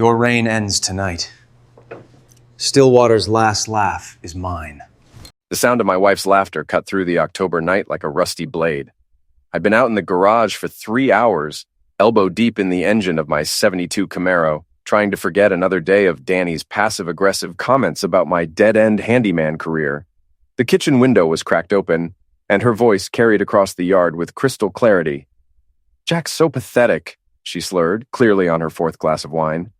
Your reign ends tonight. Stillwater's last laugh is mine. The sound of my wife's laughter cut through the October night like a rusty blade. I'd been out in the garage for 3 hours, elbow deep in the engine of my '72 Camaro, trying to forget another day of Danny's passive-aggressive comments about my dead-end handyman career. The kitchen window was cracked open, and her voice carried across the yard with crystal clarity. "Jack's so pathetic," she slurred, clearly on her 4th glass of wine.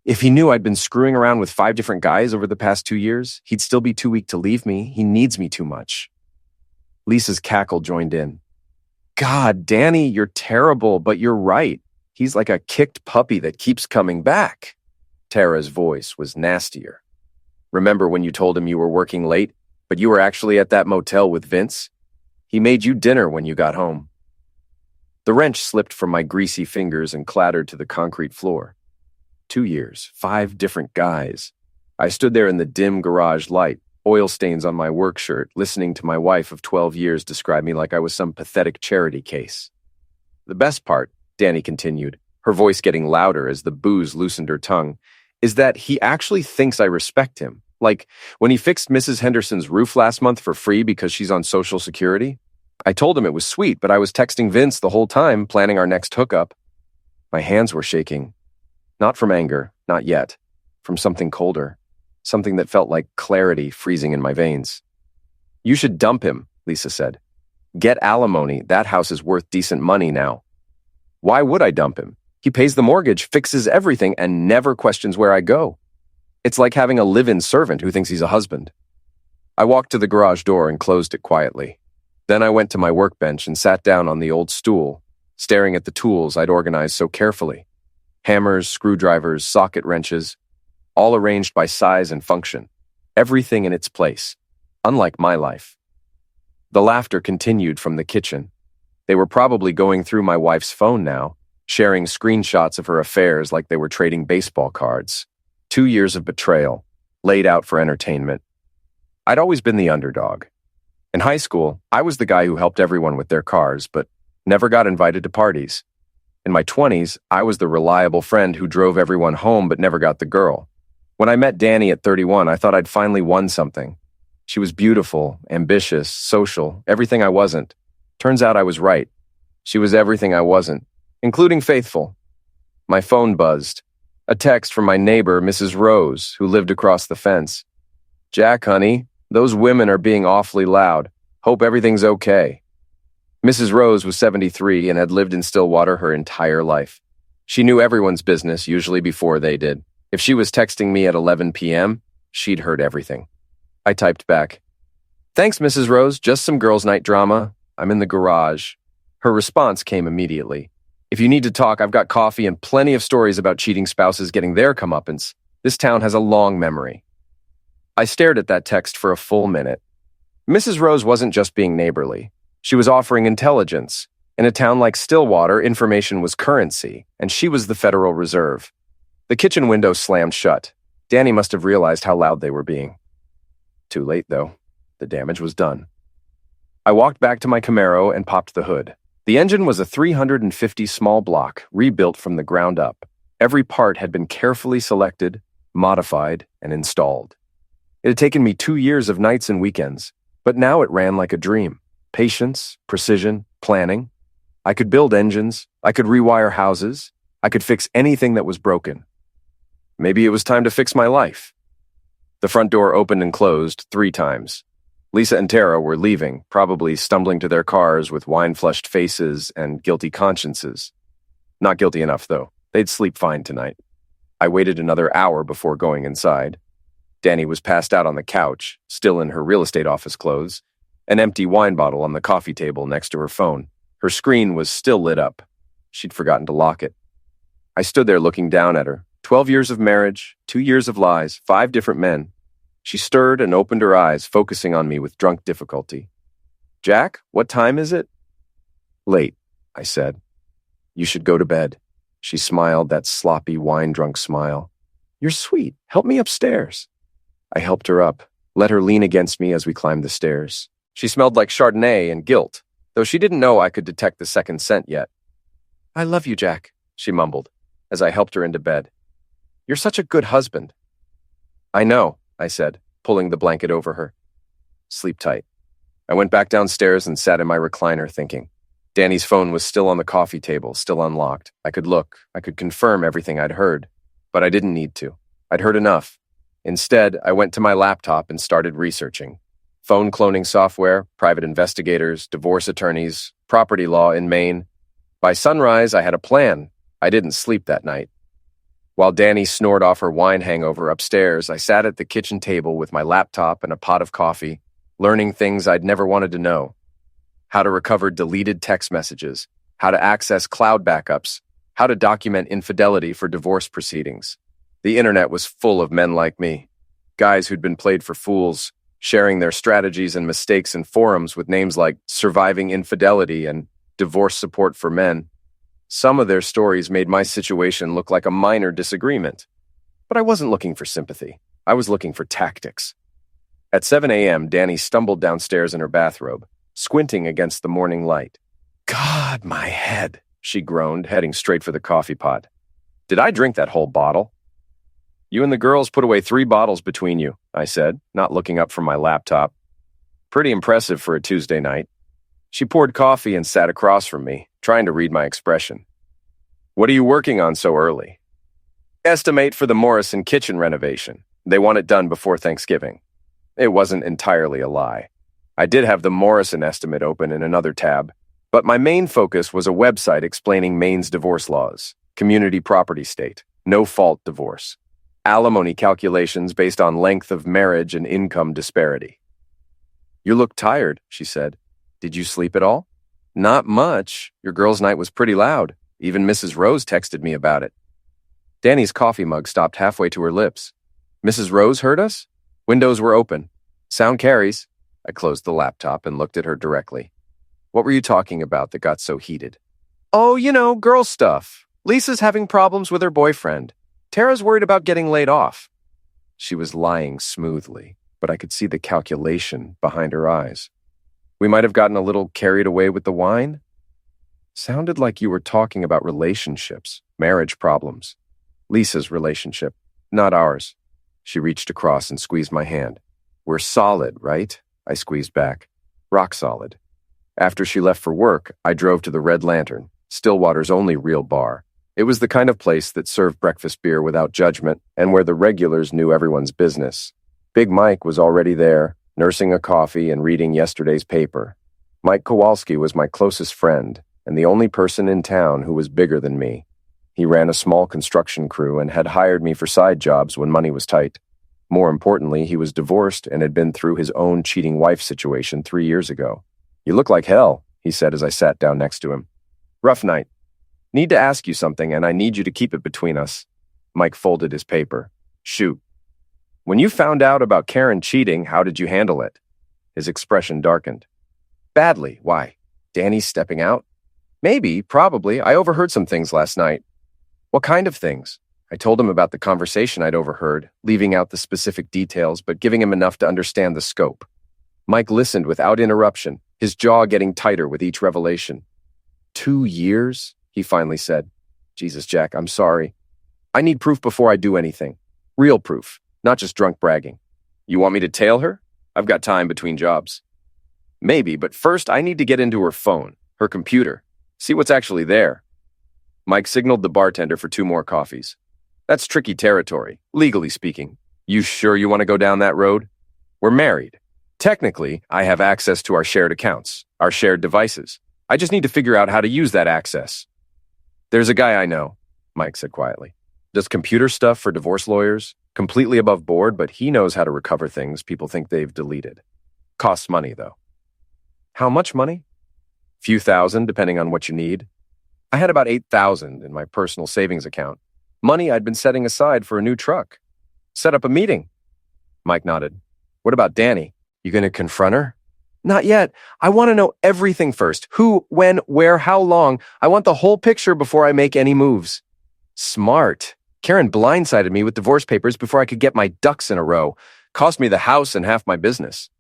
"If he knew I'd been screwing around with 5 different guys over the past 2 years, he'd still be too weak to leave me. He needs me too much." Lisa's cackle joined in. "God, Danny, you're terrible, but you're right. He's like a kicked puppy that keeps coming back." Tara's voice was nastier. "Remember when you told him you were working late, but you were actually at that motel with Vince? He made you dinner when you got home." The wrench slipped from my greasy fingers and clattered to the concrete floor. 2 years, 5 different guys. I stood there in the dim garage light, oil stains on my work shirt, listening to my wife of 12 years describe me like I was some pathetic charity case. "The best part," Danny continued, her voice getting louder as the booze loosened her tongue, "is that he actually thinks I respect him. Like, when he fixed Mrs. Henderson's roof last month for free because she's on Social Security. I told him it was sweet, but I was texting Vince the whole time, planning our next hookup." My hands were shaking. Not from anger, not yet. From something colder. Something that felt like clarity freezing in my veins. "You should dump him," Lisa said. "Get alimony. That house is worth decent money now." "Why would I dump him? He pays the mortgage, fixes everything, and never questions where I go. It's like having a live-in servant who thinks he's a husband." I walked to the garage door and closed it quietly. Then I went to my workbench and sat down on the old stool, staring at the tools I'd organized so carefully. Hammers, screwdrivers, socket wrenches, all arranged by size and function. Everything in its place, unlike my life. The laughter continued from the kitchen. They were probably going through my wife's phone now, sharing screenshots of her affairs like they were trading baseball cards. 2 years of betrayal, laid out for entertainment. I'd always been the underdog. In high school, I was the guy who helped everyone with their cars, but never got invited to parties. In my 20s, I was the reliable friend who drove everyone home but never got the girl. When I met Danny at 31, I thought I'd finally won something. She was beautiful, ambitious, social, everything I wasn't. Turns out I was right. She was everything I wasn't, including faithful. My phone buzzed. A text from my neighbor, Mrs. Rose, who lived across the fence. "Jack, honey, those women are being awfully loud. Hope everything's okay." Mrs. Rose was 73 and had lived in Stillwater her entire life. She knew everyone's business, usually before they did. If she was texting me at 11 p.m., she'd heard everything. I typed back, "Thanks, Mrs. Rose, just some girls' night drama. I'm in the garage." Her response came immediately. "If you need to talk, I've got coffee and plenty of stories about cheating spouses getting their comeuppance. This town has a long memory." I stared at that text for a full minute. Mrs. Rose wasn't just being neighborly. She was offering intelligence. In a town like Stillwater, information was currency, and she was the Federal Reserve. The kitchen window slammed shut. Danny must have realized how loud they were being. Too late, though. The damage was done. I walked back to my Camaro and popped the hood. The engine was a 350 small block, rebuilt from the ground up. Every part had been carefully selected, modified, and installed. It had taken me 2 years of nights and weekends, but now it ran like a dream. Patience, precision, planning. I could build engines, I could rewire houses, I could fix anything that was broken. Maybe it was time to fix my life. The front door opened and closed 3 times. Lisa and Tara were leaving, probably stumbling to their cars with wine-flushed faces and guilty consciences. Not guilty enough, though. They'd sleep fine tonight. I waited another hour before going inside. Danny was passed out on the couch, still in her real estate office clothes, an empty wine bottle on the coffee table next to her phone. Her screen was still lit up. She'd forgotten to lock it. I stood there looking down at her. 12 years of marriage, 2 years of lies, 5 different men. She stirred and opened her eyes, focusing on me with drunk difficulty. "Jack, what time is it?" "Late," I said. "You should go to bed." She smiled, that sloppy, wine-drunk smile. "You're sweet. Help me upstairs." I helped her up, let her lean against me as we climbed the stairs. She smelled like Chardonnay and guilt, though she didn't know I could detect the second scent yet. "I love you, Jack," she mumbled, as I helped her into bed. You're such a good husband." "I know," I said, pulling the blanket over her. "Sleep tight." I went back downstairs and sat in my recliner thinking. Danny's phone was still on the coffee table, still unlocked. I could look. I could confirm everything I'd heard. But I didn't need to. I'd heard enough. Instead, I went to my laptop and started researching. Phone cloning software, private investigators, divorce attorneys, property law in Maine. By sunrise, I had a plan. I didn't sleep that night. While Danny snored off her wine hangover upstairs, I sat at the kitchen table with my laptop and a pot of coffee, learning things I'd never wanted to know. How to recover deleted text messages, how to access cloud backups, how to document infidelity for divorce proceedings. The internet was full of men like me, guys who'd been played for fools, sharing their strategies and mistakes in forums with names like Surviving Infidelity and Divorce Support for Men. Some of their stories made my situation look like a minor disagreement. But I wasn't looking for sympathy. I was looking for tactics. At 7 a.m., Danny stumbled downstairs in her bathrobe, squinting against the morning light. "God, my head," she groaned, heading straight for the coffee pot. "Did I drink that whole bottle?" "You and the girls put away 3 bottles between you," I said, not looking up from my laptop. Pretty impressive for a Tuesday night. She poured coffee and sat across from me, trying to read my expression. "What are you working on so early?" "Estimate for the Morrison kitchen renovation. They want it done before Thanksgiving." It wasn't entirely a lie. I did have the Morrison estimate open in another tab, but my main focus was a website explaining Maine's divorce laws, community property state, no-fault divorce, alimony calculations based on length of marriage and income disparity. "You look tired," she said. "Did you sleep at all?" "Not much. Your girls' night was pretty loud. Even Mrs. Rose texted me about it." Danny's coffee mug stopped halfway to her lips. "Mrs. Rose heard us?" Windows were open. "Sound carries." I closed the laptop and looked at her directly. "What were you talking about that got so heated?" "Oh, girl stuff. Lisa's having problems with her boyfriend. Tara's worried about getting laid off." She was lying smoothly, but I could see the calculation behind her eyes. "We might have gotten a little carried away with the wine?" "Sounded like you were talking about relationships, marriage problems. Lisa's relationship, not ours." She reached across and squeezed my hand. "We're solid, right?" I squeezed back. "Rock solid." After she left for work, I drove to the Red Lantern, Stillwater's only real bar. It was the kind of place that served breakfast beer without judgment and where the regulars knew everyone's business. Big Mike was already there, nursing a coffee and reading yesterday's paper. Mike Kowalski was my closest friend and the only person in town who was bigger than me. He ran a small construction crew and had hired me for side jobs when money was tight. More importantly, he was divorced and had been through his own cheating wife situation 3 years ago. "You look like hell," he said as I sat down next to him. "Rough night. Need to ask you something, and I need you to keep it between us." Mike folded his paper. "Shoot." "When you found out about Karen cheating, how did you handle it?" His expression darkened. "Badly. Why? Danny's stepping out?" "Maybe, probably. I overheard some things last night." "What kind of things?" I told him about the conversation I'd overheard, leaving out the specific details, but giving him enough to understand the scope. Mike listened without interruption, his jaw getting tighter with each revelation. 2 years? He finally said. "Jesus, Jack, I'm sorry. I need proof before I do anything. Real proof, not just drunk bragging." "You want me to tail her? I've got time between jobs." "Maybe, but first I need to get into her phone, her computer, see what's actually there." Mike signaled the bartender for 2 more coffees. "That's tricky territory, legally speaking. You sure you want to go down that road? We're married. Technically, I have access to our shared accounts, our shared devices. I just need to figure out how to use that access." "There's a guy I know," Mike said quietly. "Does computer stuff for divorce lawyers. Completely above board, but he knows how to recover things people think they've deleted. Costs money, though." "How much money?" "Few thousand, depending on what you need." I had about 8,000 in my personal savings account. Money I'd been setting aside for a new truck. "Set up a meeting." Mike nodded. "What about Danny? You going to confront her?" "Not yet. I want to know everything first. Who, when, where, how long. I want the whole picture before I make any moves." "Smart. Karen blindsided me with divorce papers before I could get my ducks in a row. Cost me the house and half my business."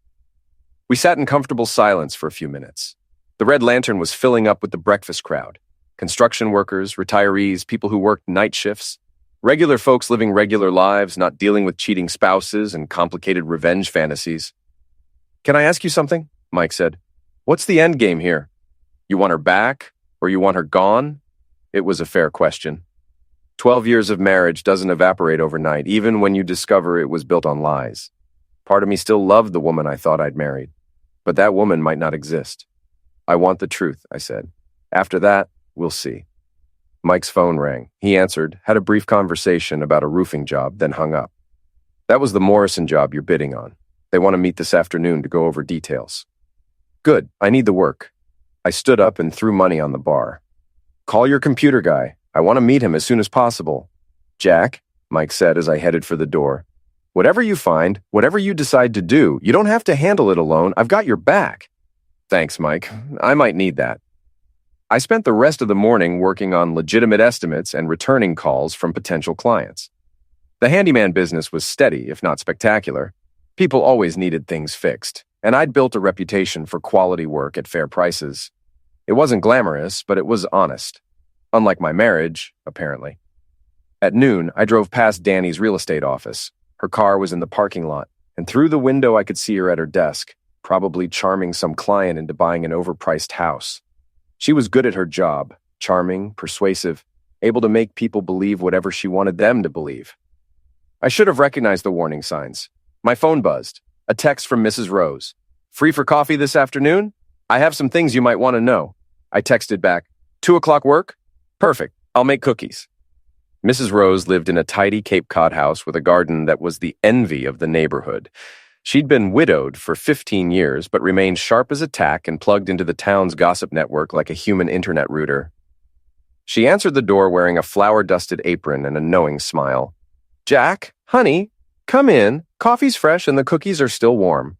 We sat in comfortable silence for a few minutes. The Red Lantern was filling up with the breakfast crowd. Construction workers, retirees, people who worked night shifts. Regular folks living regular lives, not dealing with cheating spouses and complicated revenge fantasies. Can I ask you something? Mike said. What's the end game here? You want her back, or you want her gone? It was a fair question. 12 years of marriage doesn't evaporate overnight, even when you discover it was built on lies. Part of me still loved the woman I thought I'd married, but that woman might not exist. I want the truth, I said. After that, we'll see. Mike's phone rang. He answered, had a brief conversation about a roofing job, then hung up. That was the Morrison job you're bidding on. They want to meet this afternoon to go over details. Good, I need the work. I stood up and threw money on the bar. Call your computer guy. I want to meet him as soon as possible. Jack, Mike said as I headed for the door. Whatever you find, whatever you decide to do, you don't have to handle it alone. I've got your back. Thanks, Mike. I might need that. I spent the rest of the morning working on legitimate estimates and returning calls from potential clients. The handyman business was steady, if not spectacular. People always needed things fixed, and I'd built a reputation for quality work at fair prices. It wasn't glamorous, but it was honest. Unlike my marriage, apparently. At noon, I drove past Danny's real estate office. Her car was in the parking lot, and through the window I could see her at her desk, probably charming some client into buying an overpriced house. She was good at her job, charming, persuasive, able to make people believe whatever she wanted them to believe. I should have recognized the warning signs. My phone buzzed. A text from Mrs. Rose. Free for coffee this afternoon? I have some things you might want to know. I texted back, 2 o'clock work? Perfect. I'll make cookies. Mrs. Rose lived in a tidy Cape Cod house with a garden that was the envy of the neighborhood. She'd been widowed for 15 years, but remained sharp as a tack and plugged into the town's gossip network like a human internet router. She answered the door wearing a flour-dusted apron and a knowing smile. Jack, honey, come in. Coffee's fresh and the cookies are still warm.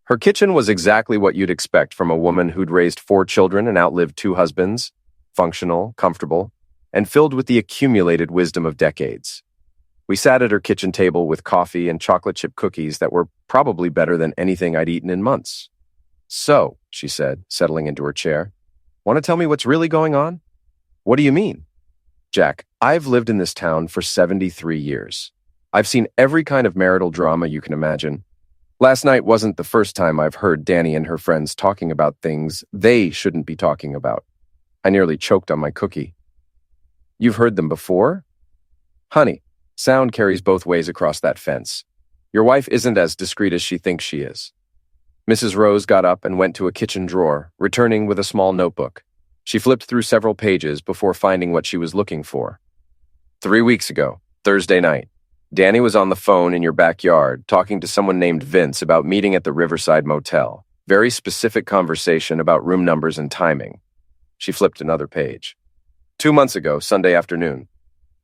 Her kitchen was exactly what you'd expect from a woman who'd raised 4 children and outlived 2 husbands, functional, comfortable, and filled with the accumulated wisdom of decades. We sat at her kitchen table with coffee and chocolate chip cookies that were probably better than anything I'd eaten in months. So, she said, settling into her chair, want to tell me what's really going on? What do you mean? Jack, I've lived in this town for 73 years. I've seen every kind of marital drama you can imagine. Last night wasn't the first time I've heard Danny and her friends talking about things they shouldn't be talking about. I nearly choked on my cookie. You've heard them before? Honey, sound carries both ways across that fence. Your wife isn't as discreet as she thinks she is. Mrs. Rose got up and went to a kitchen drawer, returning with a small notebook. She flipped through several pages before finding what she was looking for. 3 weeks ago, Thursday night, Danny was on the phone in your backyard talking to someone named Vince about meeting at the Riverside Motel. Very specific conversation about room numbers and timing. She flipped another page. 2 months ago, Sunday afternoon,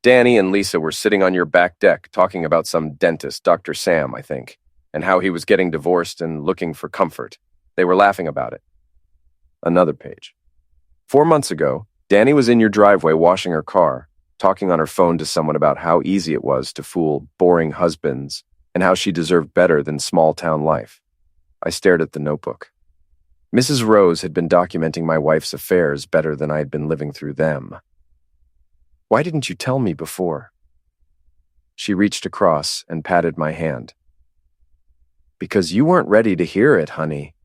Danny and Lisa were sitting on your back deck talking about some dentist, Dr. Sam, I think, and how he was getting divorced and looking for comfort. They were laughing about it. Another page. 4 months ago, Danny was in your driveway washing her car, talking on her phone to someone about how easy it was to fool boring husbands and how she deserved better than small-town life. I stared at the notebook. Mrs. Rose had been documenting my wife's affairs better than I had been living through them. Why didn't you tell me before? She reached across and patted my hand. Because you weren't ready to hear it, honey.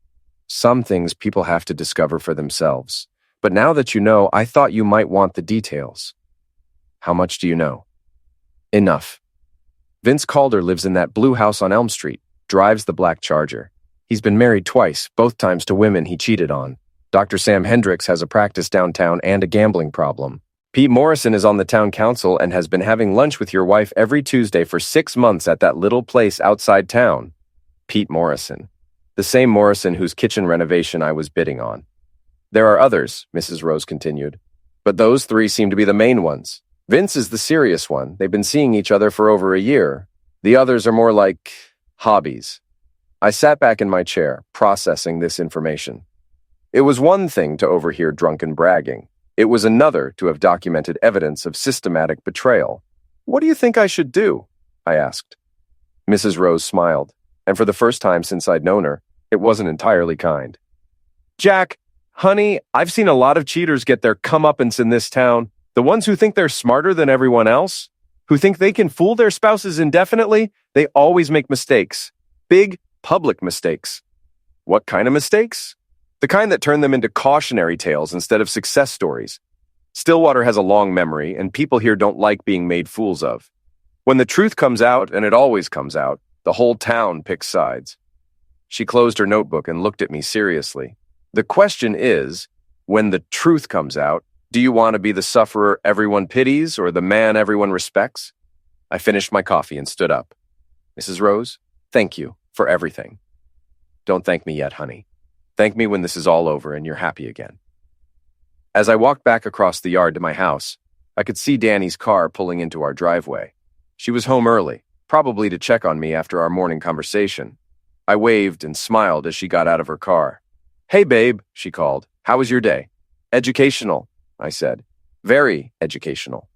Some things people have to discover for themselves. But now that you know, I thought you might want the details. How much do you know? Enough. Vince Calder lives in that blue house on Elm Street, drives the black Charger. He's been married twice, both times to women he cheated on. Dr. Sam Hendricks has a practice downtown and a gambling problem. Pete Morrison is on the town council and has been having lunch with your wife every Tuesday for 6 months at that little place outside town. Pete Morrison. The same Morrison whose kitchen renovation I was bidding on. There are others, Mrs. Rose continued, but those 3 seem to be the main ones. Vince is the serious one. They've been seeing each other for over a year. The others are more like hobbies. I sat back in my chair, processing this information. It was one thing to overhear drunken bragging. It was another to have documented evidence of systematic betrayal. What do you think I should do? I asked. Mrs. Rose smiled, and for the first time since I'd known her, it wasn't entirely kind. Jack, honey, I've seen a lot of cheaters get their comeuppance in this town. The ones who think they're smarter than everyone else. who think they can fool their spouses indefinitely, they always make mistakes. Big, public mistakes. What kind of mistakes? The kind that turn them into cautionary tales instead of success stories. Stillwater has a long memory, and people here don't like being made fools of. When the truth comes out, and it always comes out, the whole town picks sides. She closed her notebook and looked at me seriously. The question is, when the truth comes out, do you want to be the sufferer everyone pities or the man everyone respects? I finished my coffee and stood up. Mrs. Rose, thank you for everything. Don't thank me yet, honey. Thank me when this is all over and you're happy again. As I walked back across the yard to my house, I could see Danny's car pulling into our driveway. She was home early, probably to check on me after our morning conversation. I waved and smiled as she got out of her car. Hey, babe, she called. How was your day? Educational, I said. Very educational.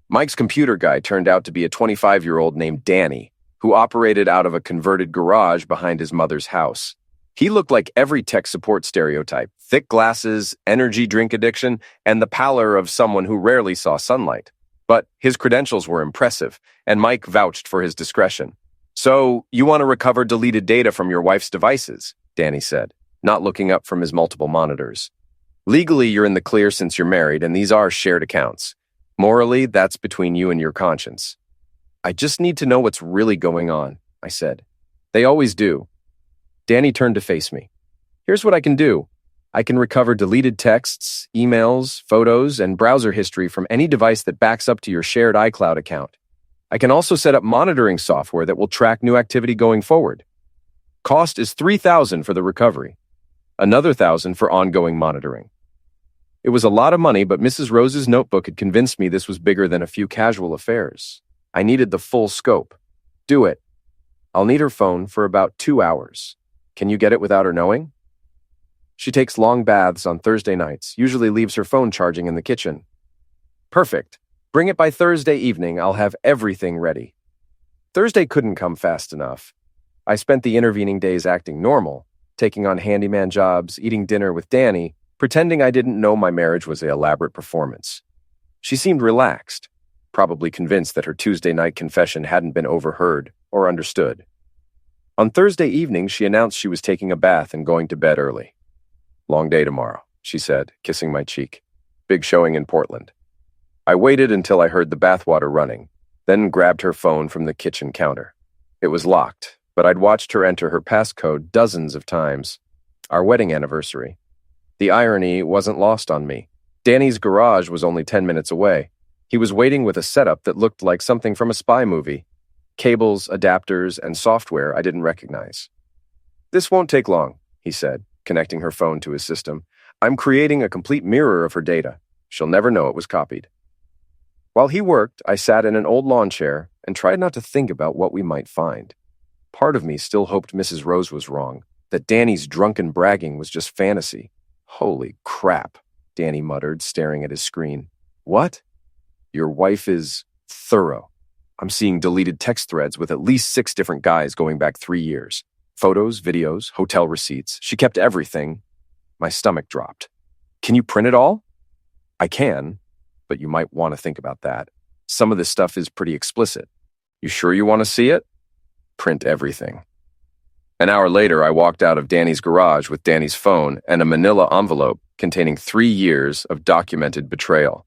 Mike's computer guy turned out to be a 25-year-old named Danny, who operated out of a converted garage behind his mother's house. He looked like every tech support stereotype: thick glasses, energy drink addiction, and the pallor of someone who rarely saw sunlight. But his credentials were impressive, and Mike vouched for his discretion. So, you want to recover deleted data from your wife's devices, Danny said, not looking up from his multiple monitors. Legally, you're in the clear since you're married, and these are shared accounts. Morally, that's between you and your conscience. I just need to know what's really going on, I said. They always do. Danny turned to face me. Here's what I can do. I can recover deleted texts, emails, photos, and browser history from any device that backs up to your shared iCloud account. I can also set up monitoring software that will track new activity going forward. Cost is $3,000 for the recovery. Another $1,000 for ongoing monitoring. It was a lot of money, but Mrs. Rose's notebook had convinced me this was bigger than a few casual affairs. I needed the full scope. Do it. I'll need her phone for about 2 hours. Can you get it without her knowing? She takes long baths on Thursday nights, usually leaves her phone charging in the kitchen. Perfect. Bring it by Thursday evening. I'll have everything ready. Thursday couldn't come fast enough. I spent the intervening days acting normal, taking on handyman jobs, eating dinner with Danny, pretending I didn't know my marriage was an elaborate performance. She seemed relaxed, probably convinced that her Tuesday night confession hadn't been overheard or understood. On Thursday evening, she announced she was taking a bath and going to bed early. Long day tomorrow, she said, kissing my cheek. Big showing in Portland. I waited until I heard the bathwater running, then grabbed her phone from the kitchen counter. It was locked, but I'd watched her enter her passcode dozens of times. Our wedding anniversary. The irony wasn't lost on me. Danny's garage was only 10 minutes away. He was waiting with a setup that looked like something from a spy movie. Cables, adapters, and software I didn't recognize. This won't take long, he said, connecting her phone to his system. I'm creating a complete mirror of her data. She'll never know it was copied. While he worked, I sat in an old lawn chair and tried not to think about what we might find. Part of me still hoped Mrs. Rose was wrong, that Danny's drunken bragging was just fantasy. Holy crap, Danny muttered, staring at his screen. What? Your wife is thorough. I'm seeing deleted text threads with at least 6 different guys going back 3 years. Photos, videos, hotel receipts. She kept everything. My stomach dropped. Can you print it all? I can, but you might want to think about that. Some of this stuff is pretty explicit. You sure you want to see it? Print everything. An hour later, I walked out of Danny's garage with Danny's phone and a manila envelope containing 3 years of documented betrayal.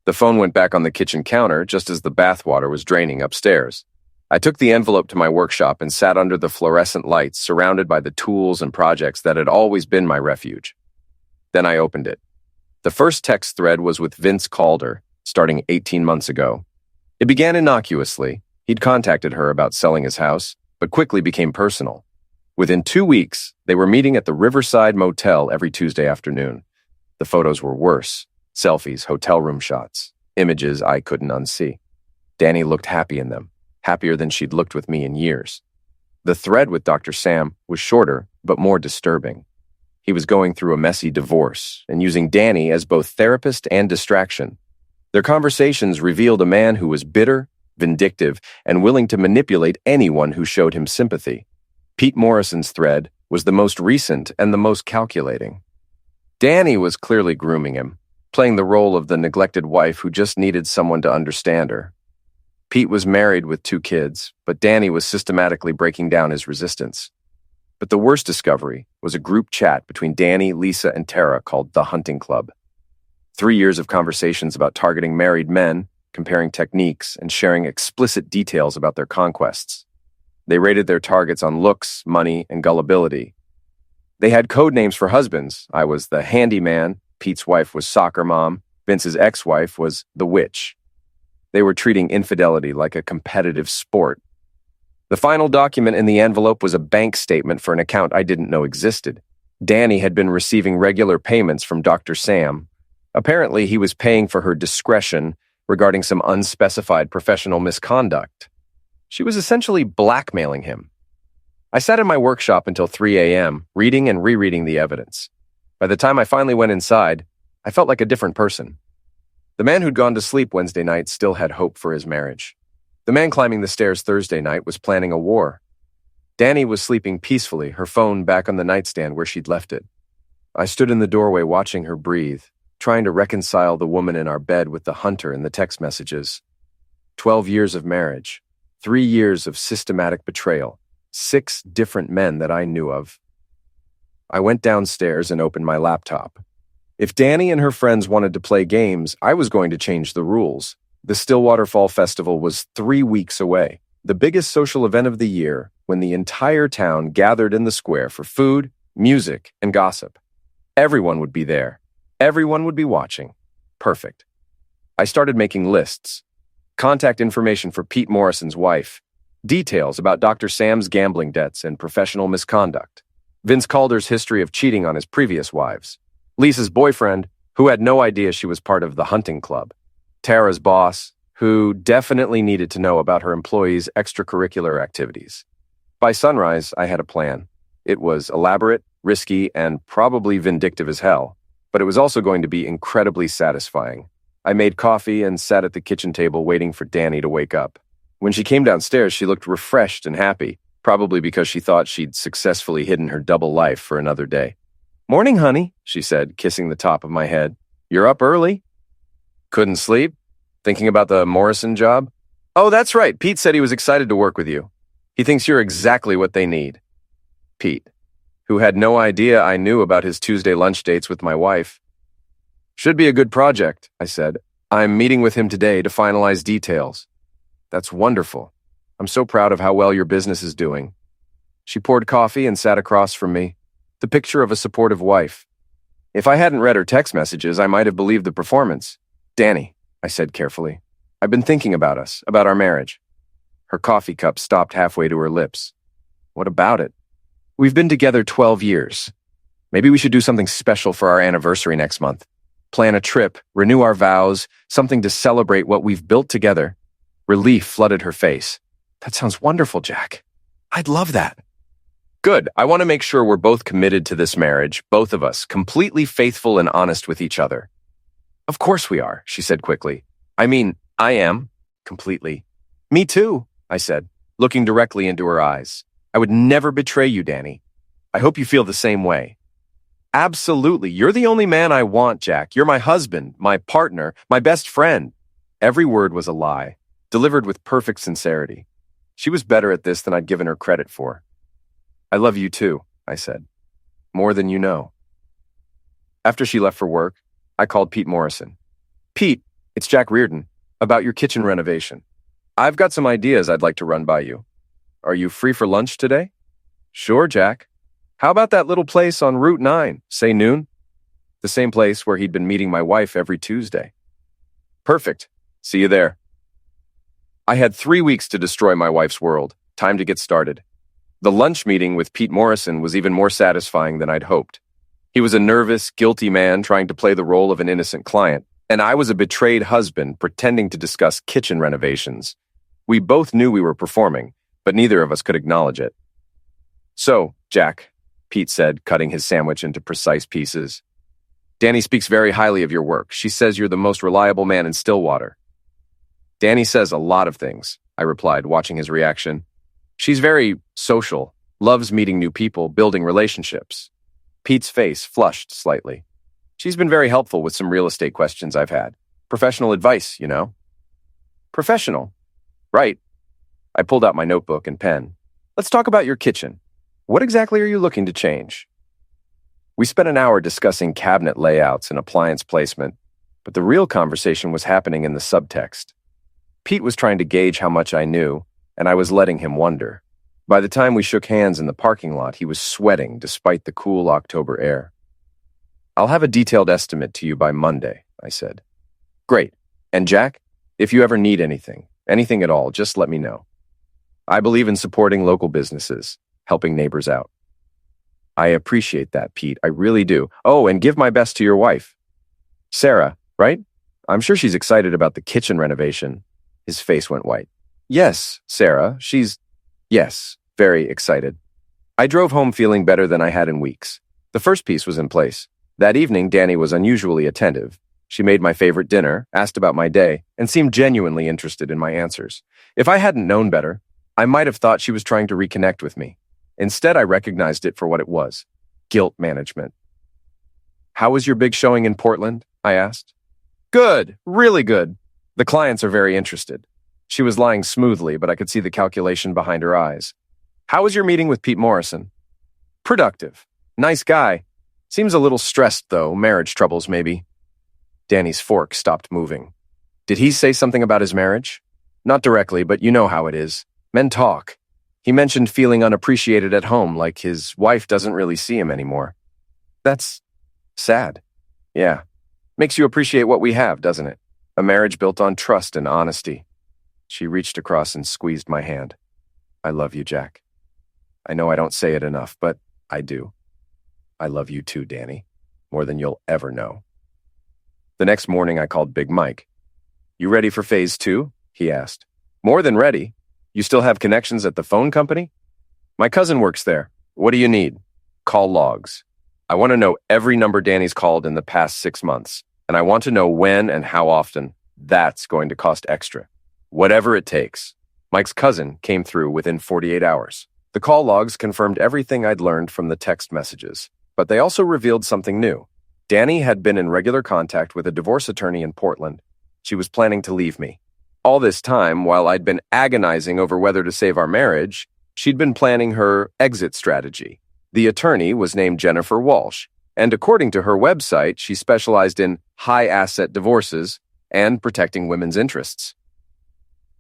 The phone went back on the kitchen counter just as the bathwater was draining upstairs. I took the envelope to my workshop and sat under the fluorescent lights, surrounded by the tools and projects that had always been my refuge. Then I opened it. The first text thread was with Vince Calder, starting 18 months ago. It began innocuously. He'd contacted her about selling his house, but quickly became personal. Within 2 weeks, they were meeting at the Riverside Motel every Tuesday afternoon. The photos were worse. Selfies, hotel room shots, images I couldn't unsee. Danny looked happy in them, happier than she'd looked with me in years. The thread with Dr. Sam was shorter, but more disturbing. He was going through a messy divorce and using Danny as both therapist and distraction. Their conversations revealed a man who was bitter, vindictive, and willing to manipulate anyone who showed him sympathy. Pete Morrison's thread was the most recent and the most calculating. Danny was clearly grooming him, playing the role of the neglected wife who just needed someone to understand her. Pete was married with 2 kids, but Danny was systematically breaking down his resistance. But the worst discovery was a group chat between Danny, Lisa, and Tara called The Hunting Club. 3 years of conversations about targeting married men, comparing techniques, and sharing explicit details about their conquests. They rated their targets on looks, money, and gullibility. They had code names for husbands. I was the handyman, Pete's wife was soccer mom, Vince's ex-wife was the witch. They were treating infidelity like a competitive sport. The final document in the envelope was a bank statement for an account I didn't know existed. Danny had been receiving regular payments from Dr. Sam. Apparently, he was paying for her discretion regarding some unspecified professional misconduct. She was essentially blackmailing him. I sat in my workshop until 3 a.m., reading and rereading the evidence. By the time I finally went inside, I felt like a different person. The man who'd gone to sleep Wednesday night still had hope for his marriage. The man climbing the stairs Thursday night was planning a war. Danny was sleeping peacefully, her phone back on the nightstand where she'd left it. I stood in the doorway watching her breathe, trying to reconcile the woman in our bed with the hunter in the text messages. 12 years of marriage, 3 years of systematic betrayal, 6 different men that I knew of. I went downstairs and opened my laptop. If Danny and her friends wanted to play games, I was going to change the rules. The Stillwater Fall Festival was 3 weeks away, the biggest social event of the year, when the entire town gathered in the square for food, music, and gossip. Everyone would be there. Everyone would be watching. Perfect. I started making lists. Contact information for Pete Morrison's wife. Details about Dr. Sam's gambling debts and professional misconduct. Vince Calder's history of cheating on his previous wives. Lisa's boyfriend, who had no idea she was part of the hunting club. Tara's boss, who definitely needed to know about her employees' extracurricular activities. By sunrise, I had a plan. It was elaborate, risky, and probably vindictive as hell, but it was also going to be incredibly satisfying. I made coffee and sat at the kitchen table waiting for Danny to wake up. When she came downstairs, she looked refreshed and happy, probably because she thought she'd successfully hidden her double life for another day. "Morning, honey," she said, kissing the top of my head. "You're up early?" "Couldn't sleep? Thinking about the Morrison job?" "Oh, that's right. Pete said he was excited to work with you. He thinks you're exactly what they need." Pete, who had no idea I knew about his Tuesday lunch dates with my wife. "Should be a good project," I said. "I'm meeting with him today to finalize details." "That's wonderful. I'm so proud of how well your business is doing." She poured coffee and sat across from me, the picture of a supportive wife. If I hadn't read her text messages, I might have believed the performance. "Danny," I said carefully, "I've been thinking about us, about our marriage." Her coffee cup stopped halfway to her lips. "What about it?" "We've been together 12 years. Maybe we should do something special for our anniversary next month. Plan a trip, renew our vows, something to celebrate what we've built together." Relief flooded her face. "That sounds wonderful, Jack. I'd love that." "Good. I want to make sure we're both committed to this marriage, both of us, completely faithful and honest with each other." "Of course we are," she said quickly. "I mean, I am. Completely." "Me too," I said, looking directly into her eyes. "I would never betray you, Danny. I hope you feel the same way." "Absolutely. You're the only man I want, Jack. You're my husband, my partner, my best friend." Every word was a lie, delivered with perfect sincerity. She was better at this than I'd given her credit for. "I love you too," I said. "More than you know." After she left for work, I called Pete Morrison. "Pete, it's Jack Reardon, about your kitchen renovation. I've got some ideas I'd like to run by you. Are you free for lunch today?" "Sure, Jack. How about that little place on Route 9, say noon?" The same place where he'd been meeting my wife every Tuesday. "Perfect. See you there." I had 3 weeks to destroy my wife's world. Time to get started. The lunch meeting with Pete Morrison was even more satisfying than I'd hoped. He was a nervous, guilty man trying to play the role of an innocent client, and I was a betrayed husband pretending to discuss kitchen renovations. We both knew we were performing, but neither of us could acknowledge it. "So, Jack," Pete said, cutting his sandwich into precise pieces. "Danny speaks very highly of your work. She says you're the most reliable man in Stillwater." "Danny says a lot of things," I replied, watching his reaction. "She's very social, loves meeting new people, building relationships." Pete's face flushed slightly. "She's been very helpful with some real estate questions I've had. Professional advice, you know." "Professional? Right. I pulled out my notebook and pen. Let's talk about your kitchen. What exactly are you looking to change? We spent an hour discussing cabinet layouts and appliance placement, but the real conversation was happening in the subtext. Pete was trying to gauge how much I knew, and I was letting him wonder. By the time we shook hands in the parking lot, he was sweating despite the cool October air. I'll have a detailed estimate to you by Monday, I said. Great. And Jack, if you ever need anything at all, just let me know. I believe in supporting local businesses, helping neighbors out. I appreciate that, Pete. I really do. Oh, and give my best to your wife. Sarah, right? I'm sure she's excited about the kitchen renovation. His face went white. Yes, Sarah, yes, very excited. I drove home feeling better than I had in weeks. The first piece was in place. That evening, Danny was unusually attentive. She made my favorite dinner, asked about my day, and seemed genuinely interested in my answers. If I hadn't known better, I might have thought she was trying to reconnect with me. Instead, I recognized it for what it was: guilt management. How was your big showing in Portland? I asked. Good, really good. The clients are very interested. She was lying smoothly, but I could see the calculation behind her eyes. How was your meeting with Pete Morrison? Productive. Nice guy. Seems a little stressed, though. Marriage troubles, maybe. Danny's fork stopped moving. Did he say something about his marriage? Not directly, but you know how it is. Men talk. He mentioned feeling unappreciated at home, like his wife doesn't really see him anymore. That's sad. Yeah. Makes you appreciate what we have, doesn't it? A marriage built on trust and honesty. She reached across and squeezed my hand. I love you, Jack. I know I don't say it enough, but I do. I love you too, Danny. More than you'll ever know. The next morning, I called Big Mike. You ready for phase 2? He asked. More than ready. You still have connections at the phone company? My cousin works there. What do you need? Call logs. I want to know every number Danny's called in the past 6 months, and I want to know when and how often. That's going to cost extra. Whatever it takes. Mike's cousin came through within 48 hours. The call logs confirmed everything I'd learned from the text messages, but they also revealed something new. Danny had been in regular contact with a divorce attorney in Portland. She was planning to leave me. All this time, while I'd been agonizing over whether to save our marriage, she'd been planning her exit strategy. The attorney was named Jennifer Walsh, and according to her website, she specialized in high-asset divorces and protecting women's interests.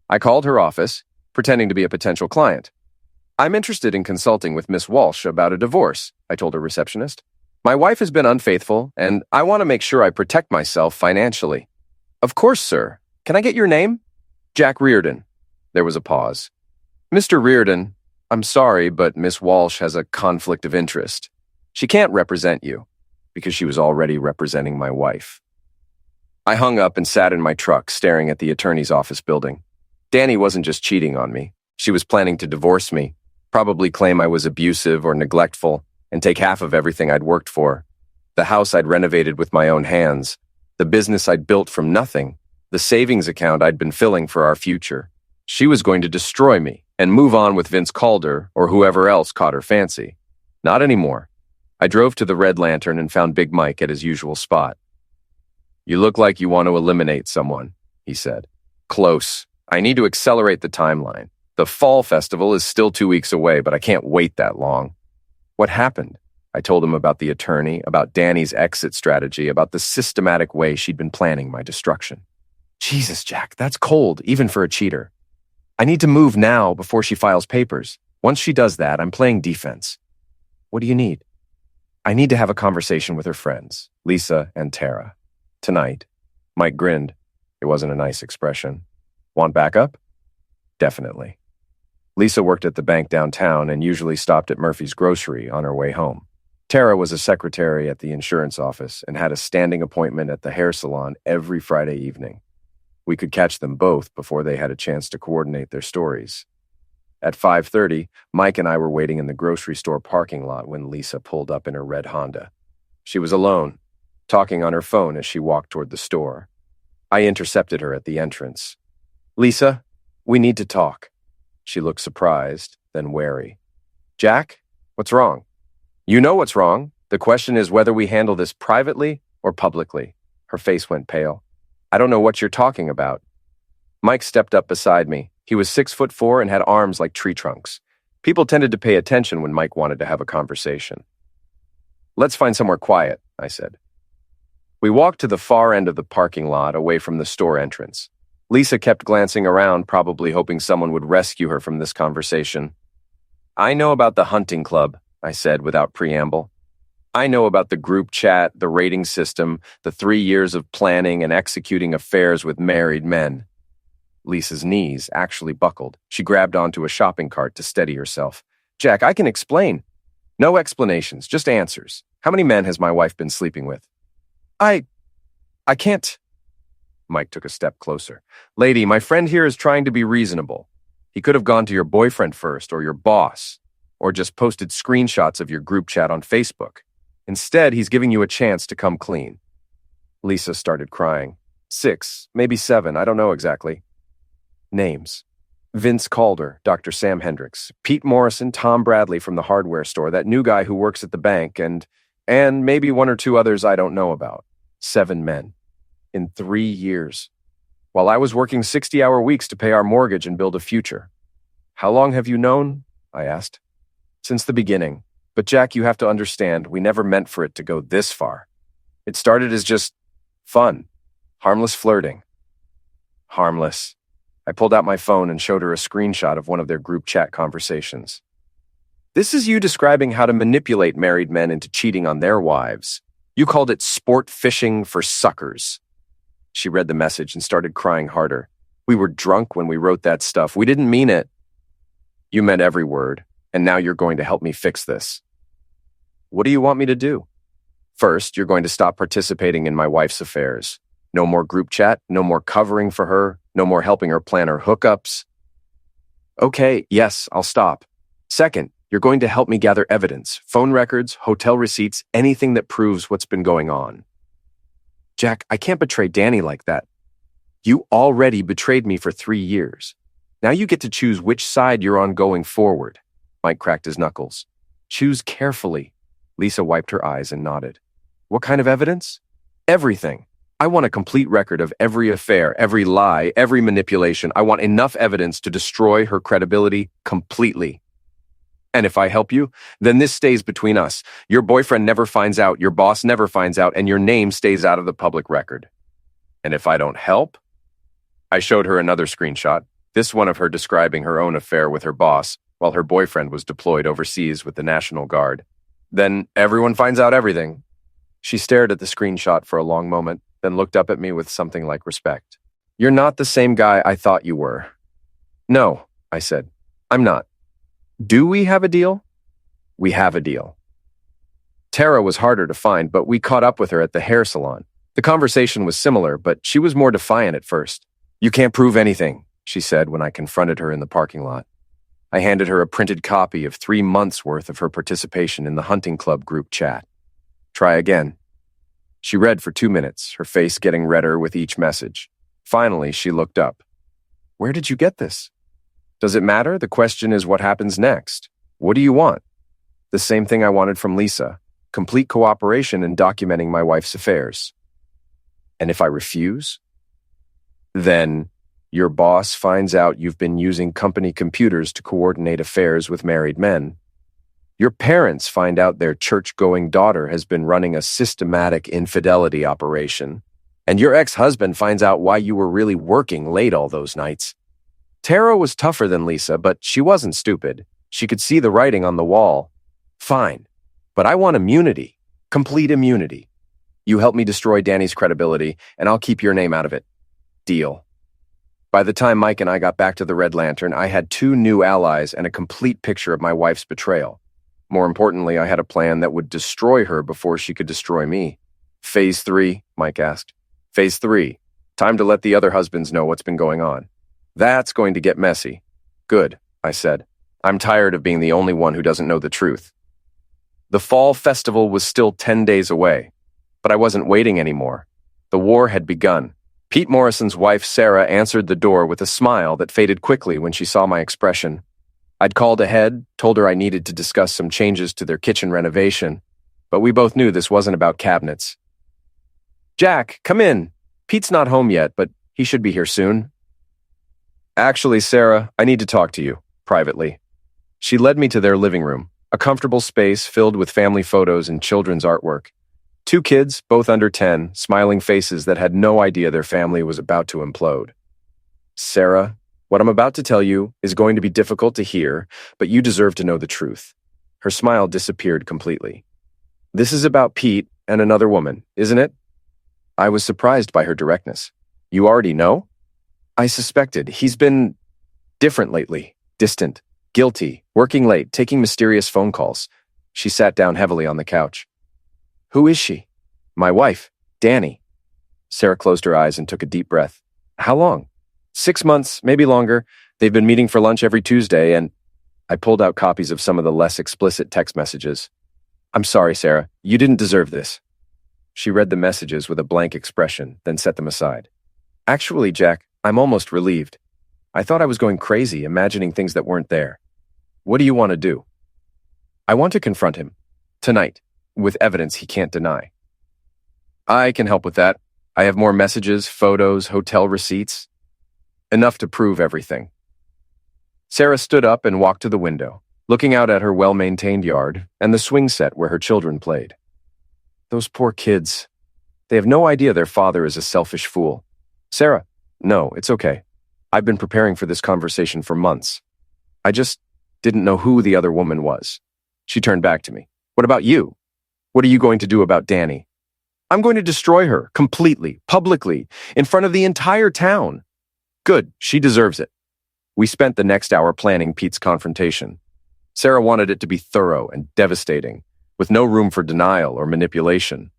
I called her office, pretending to be a potential client. I'm interested in consulting with Miss Walsh about a divorce, I told her receptionist. My wife has been unfaithful, and I want to make sure I protect myself financially. Of course, sir. Can I get your name? Jack Reardon. There was a pause. Mr. Reardon, I'm sorry, but Miss Walsh has a conflict of interest. She can't represent you, because she was already representing my wife. I hung up and sat in my truck, staring at the attorney's office building. Danny wasn't just cheating on me. She was planning to divorce me, probably claim I was abusive or neglectful, and take half of everything I'd worked for. The house I'd renovated with my own hands, the business I'd built from nothing, the savings account I'd been filling for our future. She was going to destroy me and move on with Vince Calder or whoever else caught her fancy. Not anymore. I drove to the Red Lantern and found Big Mike at his usual spot. You look like you want to eliminate someone, he said. Close. I need to accelerate the timeline. The fall festival is still 2 weeks away, but I can't wait that long. What happened? I told him about the attorney, about Danny's exit strategy, about the systematic way she'd been planning my destruction. Jesus, Jack, that's cold, even for a cheater. I need to move now before she files papers. Once she does that, I'm playing defense. What do you need? I need to have a conversation with her friends, Lisa and Tara. Tonight. Mike grinned. It wasn't a nice expression. Want backup? Definitely. Lisa worked at the bank downtown and usually stopped at Murphy's Grocery on her way home. Tara was a secretary at the insurance office and had a standing appointment at the hair salon every Friday evening. We could catch them both before they had a chance to coordinate their stories. At 5:30, Mike and I were waiting in the grocery store parking lot when Lisa pulled up in her red Honda. She was alone, talking on her phone as she walked toward the store. I intercepted her at the entrance. Lisa, we need to talk. She looked surprised, then wary. Jack, what's wrong? You know what's wrong. The question is whether we handle this privately or publicly. Her face went pale. I don't know what you're talking about. Mike stepped up beside me, He was 6'4" and had arms like tree trunks. People tended to pay attention when Mike wanted to have a conversation. "Let's find somewhere quiet," I said. We walked to the far end of the parking lot, away from the store entrance. Lisa kept glancing around, probably hoping someone would rescue her from this conversation. "I know about the hunting club," I said without preamble. "I know about the group chat, the rating system, the 3 years of planning and executing affairs with married men." Lisa's knees actually buckled. She grabbed onto a shopping cart to steady herself. "Jack, I can explain." "No explanations, just answers. How many men has my wife been sleeping with?" I can't." Mike took a step closer. "Lady, my friend here is trying to be reasonable. He could have gone to your boyfriend first, or your boss, or just posted screenshots of your group chat on Facebook. Instead, he's giving you a chance to come clean." Lisa started crying. 6, maybe 7, I don't know exactly. Names: Vince Calder, Dr. Sam Hendricks, Pete Morrison, Tom Bradley from the hardware store, that new guy who works at the bank, and maybe 1 or 2 others I don't know about. 7 men. In 3 years. While I was working 60-hour weeks to pay our mortgage and build a future. "How long have you known?" I asked. "Since the beginning. But Jack, you have to understand, we never meant for it to go this far. It started as just fun. Harmless flirting." Harmless. I pulled out my phone and showed her a screenshot of one of their group chat conversations. "This is you describing how to manipulate married men into cheating on their wives. You called it sport fishing for suckers." She read the message and started crying harder. "We were drunk when we wrote that stuff. We didn't mean it." "You meant every word, and now you're going to help me fix this." "What do you want me to do?" "First, you're going to stop participating in my wife's affairs. No more group chat, no more covering for her, no more helping her plan her hookups." "Okay, yes, I'll stop. Second, you're going to help me gather evidence, phone records, hotel receipts, anything that proves what's been going on." "Jack, I can't betray Danny like that. You already betrayed me for 3 years. Now you get to choose which side you're on going forward." Mike cracked his knuckles. "Choose carefully." Lisa wiped her eyes and nodded. "What kind of evidence?" "Everything. I want a complete record of every affair, every lie, every manipulation. I want enough evidence to destroy her credibility completely. And if I help you, then this stays between us. Your boyfriend never finds out, your boss never finds out, and your name stays out of the public record. And if I don't help?" I showed her another screenshot, this one of her describing her own affair with her boss while her boyfriend was deployed overseas with the National Guard. "Then everyone finds out everything." She stared at the screenshot for a long moment, then looked up at me with something like respect. "You're not the same guy I thought you were." "No," I said. "I'm not. Do we have a deal?" "We have a deal." Tara was harder to find, but we caught up with her at the hair salon. The conversation was similar, but she was more defiant at first. "You can't prove anything," she said when I confronted her in the parking lot. I handed her a printed copy of 3 months' worth of her participation in the hunting club group chat. "Try again." She read for 2 minutes, her face getting redder with each message. Finally, she looked up. "Where did you get this?" "Does it matter? The question is what happens next. What do you want?" "The same thing I wanted from Lisa. Complete cooperation in documenting my wife's affairs." "And if I refuse?" "Then your boss finds out you've been using company computers to coordinate affairs with married men. Your parents find out their church-going daughter has been running a systematic infidelity operation. And your ex-husband finds out why you were really working late all those nights." Tara was tougher than Lisa, but she wasn't stupid. She could see the writing on the wall. "Fine, but I want immunity. Complete immunity. You help me destroy Danny's credibility, and I'll keep your name out of it. Deal." By the time Mike and I got back to the Red Lantern, I had 2 new allies and a complete picture of my wife's betrayal. More importantly, I had a plan that would destroy her before she could destroy me. "Phase 3, Mike asked. "Phase 3. Time to let the other husbands know what's been going on." "That's going to get messy." "Good," I said. "I'm tired of being the only one who doesn't know the truth." The fall festival was still 10 days away, but I wasn't waiting anymore. The war had begun. Pete Morrison's wife, Sarah, answered the door with a smile that faded quickly when she saw my expression. I'd called ahead, told her I needed to discuss some changes to their kitchen renovation, but we both knew this wasn't about cabinets. "Jack, come in. Pete's not home yet, but he should be here soon." Actually, Sarah, I need to talk to you, privately. She led me to their living room, a comfortable space filled with family photos and children's artwork. Two kids, both under 10, smiling faces that had no idea their family was about to implode. Sarah, what I'm about to tell you is going to be difficult to hear, but you deserve to know the truth. Her smile disappeared completely. This is about Pete and another woman, isn't it? I was surprised by her directness. You already know? I suspected. He's been different lately. Distant, guilty, working late, taking mysterious phone calls. She sat down heavily on the couch. Who is she? My wife, Danny. Sarah closed her eyes and took a deep breath. How long? 6 months, maybe longer. They've been meeting for lunch every Tuesday, and I pulled out copies of some of the less explicit text messages. I'm sorry, Sarah. You didn't deserve this. She read the messages with a blank expression, then set them aside. Actually, Jack, I'm almost relieved. I thought I was going crazy, imagining things that weren't there. What do you want to do? I want to confront him. Tonight, with evidence he can't deny. I can help with that. I have more messages, photos, hotel receipts. Enough to prove everything. Sarah stood up and walked to the window, looking out at her well-maintained yard and the swing set where her children played. Those poor kids. They have no idea their father is a selfish fool. Sarah, no, it's okay. I've been preparing for this conversation for months. I just didn't know who the other woman was. She turned back to me. What about you? What are you going to do about Danny? I'm going to destroy her, completely, publicly, in front of the entire town. Good, she deserves it. We spent the next hour planning Pete's confrontation. Sarah wanted it to be thorough and devastating, with no room for denial or manipulation.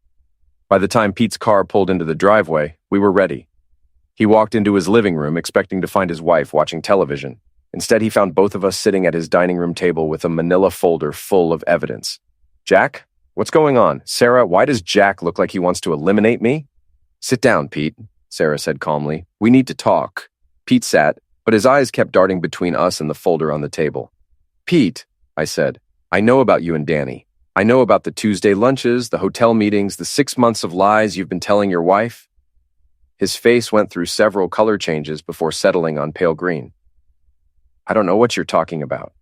By the time Pete's car pulled into the driveway, we were ready. He walked into his living room expecting to find his wife watching television. Instead, he found both of us sitting at his dining room table with a manila folder full of evidence. Jack? What's going on? Sarah, why does Jack look like he wants to eliminate me? Sit down, Pete, Sarah said calmly. We need to talk. Pete sat, but his eyes kept darting between us and the folder on the table. Pete, I said, I know about you and Danny. I know about the Tuesday lunches, the hotel meetings, the 6 months of lies you've been telling your wife. His face went through several color changes before settling on pale green. I don't know what you're talking about.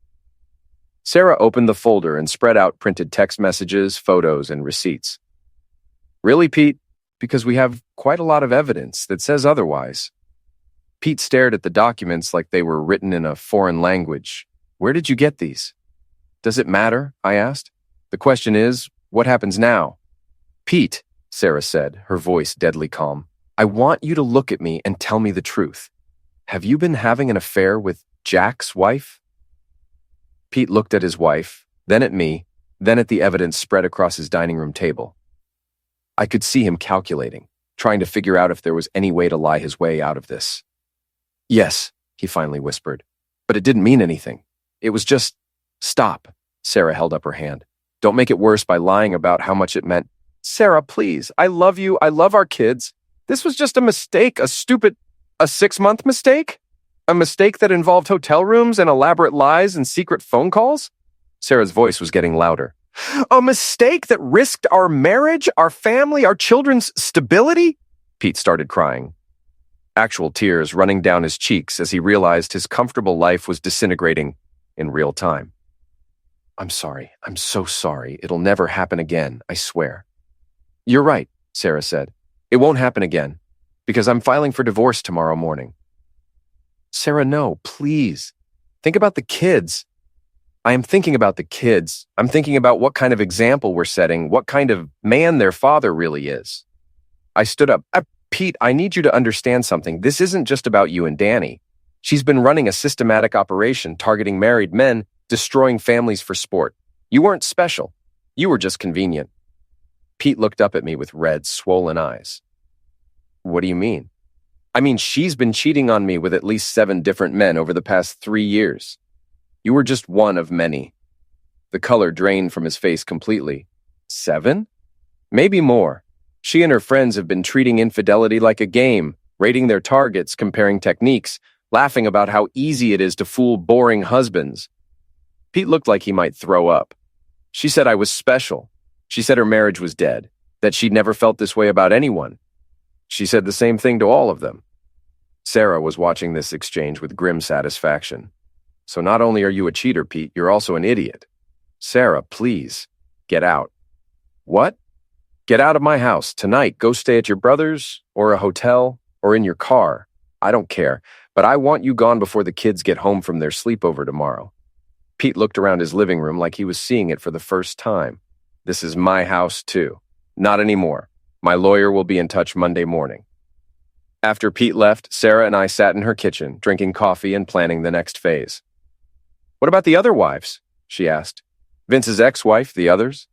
Sarah opened the folder and spread out printed text messages, photos, and receipts. Really, Pete? Because we have quite a lot of evidence that says otherwise. Pete stared at the documents like they were written in a foreign language. Where did you get these? Does it matter? I asked. The question is, what happens now? Pete, Sarah said, her voice deadly calm, I want you to look at me and tell me the truth. Have you been having an affair with Jack's wife? Pete looked at his wife, then at me, then at the evidence spread across his dining room table. I could see him calculating, trying to figure out if there was any way to lie his way out of this. Yes, he finally whispered, but it didn't mean anything. It was just, stop. Sarah held up her hand. Don't make it worse by lying about how much it meant. Sarah, please, I love you. I love our kids. This was just a mistake, a 6-month mistake? A mistake that involved hotel rooms and elaborate lies and secret phone calls? Sarah's voice was getting louder. A mistake that risked our marriage, our family, our children's stability? Pete started crying. Actual tears running down his cheeks as he realized his comfortable life was disintegrating in real time. I'm sorry. I'm so sorry. It'll never happen again, I swear. You're right, Sarah said. It won't happen again, because I'm filing for divorce tomorrow morning. Sarah, no, please. Think about the kids. I am thinking about the kids. I'm thinking about what kind of example we're setting, what kind of man their father really is. I stood up. Pete, I need you to understand something. This isn't just about you and Danny. She's been running a systematic operation targeting married men, destroying families for sport. You weren't special. You were just convenient. Pete looked up at me with red, swollen eyes. What do you mean? I mean, she's been cheating on me with at least 7 different men over the past 3 years. You were just one of many. The color drained from his face completely. 7? Maybe more. She and her friends have been treating infidelity like a game, rating their targets, comparing techniques, laughing about how easy it is to fool boring husbands. Pete looked like he might throw up. She said I was special. She said her marriage was dead, that she'd never felt this way about anyone. She said the same thing to all of them. Sarah was watching this exchange with grim satisfaction. So not only are you a cheater, Pete, you're also an idiot. Sarah, please, get out. What? Get out of my house tonight. Go stay at your brother's or a hotel or in your car. I don't care, but I want you gone before the kids get home from their sleepover tomorrow. Pete looked around his living room like he was seeing it for the first time. This is my house, too. Not anymore. My lawyer will be in touch Monday morning. After Pete left, Sarah and I sat in her kitchen, drinking coffee and planning the next phase. What about the other wives? She asked. Vince's ex-wife, the others?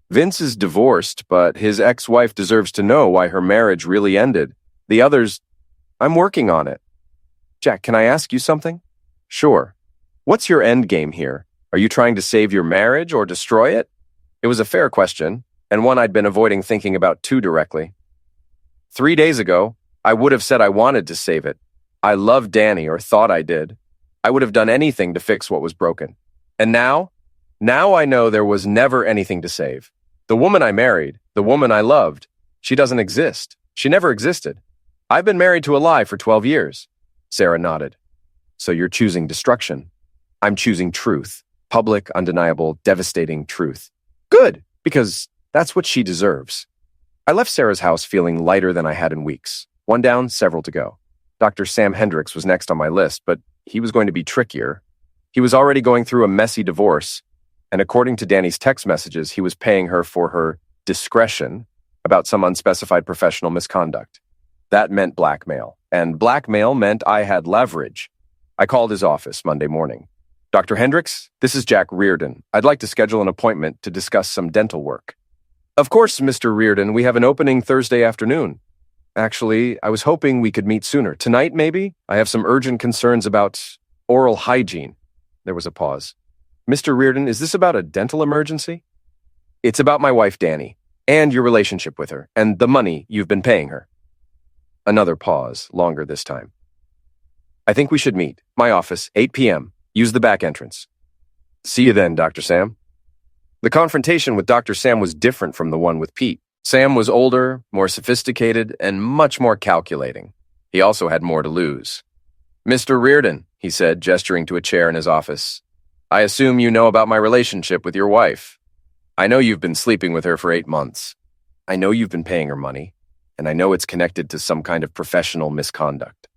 Vince is divorced, but his ex-wife deserves to know why her marriage really ended. The others, I'm working on it. Jack, can I ask you something? Sure. What's your end game here? Are you trying to save your marriage or destroy it? It was a fair question, and one I'd been avoiding thinking about too directly. 3 days ago, I would have said I wanted to save it. I loved Danny, or thought I did. I would have done anything to fix what was broken. And now? Now I know there was never anything to save. The woman I married, the woman I loved, she doesn't exist. She never existed. I've been married to a lie for 12 years. Sarah nodded. So you're choosing destruction. I'm choosing truth. Public, undeniable, devastating truth. Good, because that's what she deserves. I left Sarah's house feeling lighter than I had in weeks. One down, several to go. Dr. Sam Hendricks was next on my list, but he was going to be trickier. He was already going through a messy divorce, and according to Danny's text messages, he was paying her for her discretion about some unspecified professional misconduct. That meant blackmail, and blackmail meant I had leverage. I called his office Monday morning. Dr. Hendricks, this is Jack Reardon. I'd like to schedule an appointment to discuss some dental work. Of course, Mr. Reardon, we have an opening Thursday afternoon. Actually, I was hoping we could meet sooner. Tonight, maybe? I have some urgent concerns about oral hygiene. There was a pause. Mr. Reardon, is this about a dental emergency? It's about my wife, Danny, and your relationship with her, and the money you've been paying her. Another pause, longer this time. I think we should meet. My office, 8 p.m. Use the back entrance. See you then, Dr. Sam. The confrontation with Dr. Sam was different from the one with Pete. Sam was older, more sophisticated, and much more calculating. He also had more to lose. Mr. Reardon, he said, gesturing to a chair in his office, I assume you know about my relationship with your wife. I know you've been sleeping with her for 8 months. I know you've been paying her money, and I know it's connected to some kind of professional misconduct.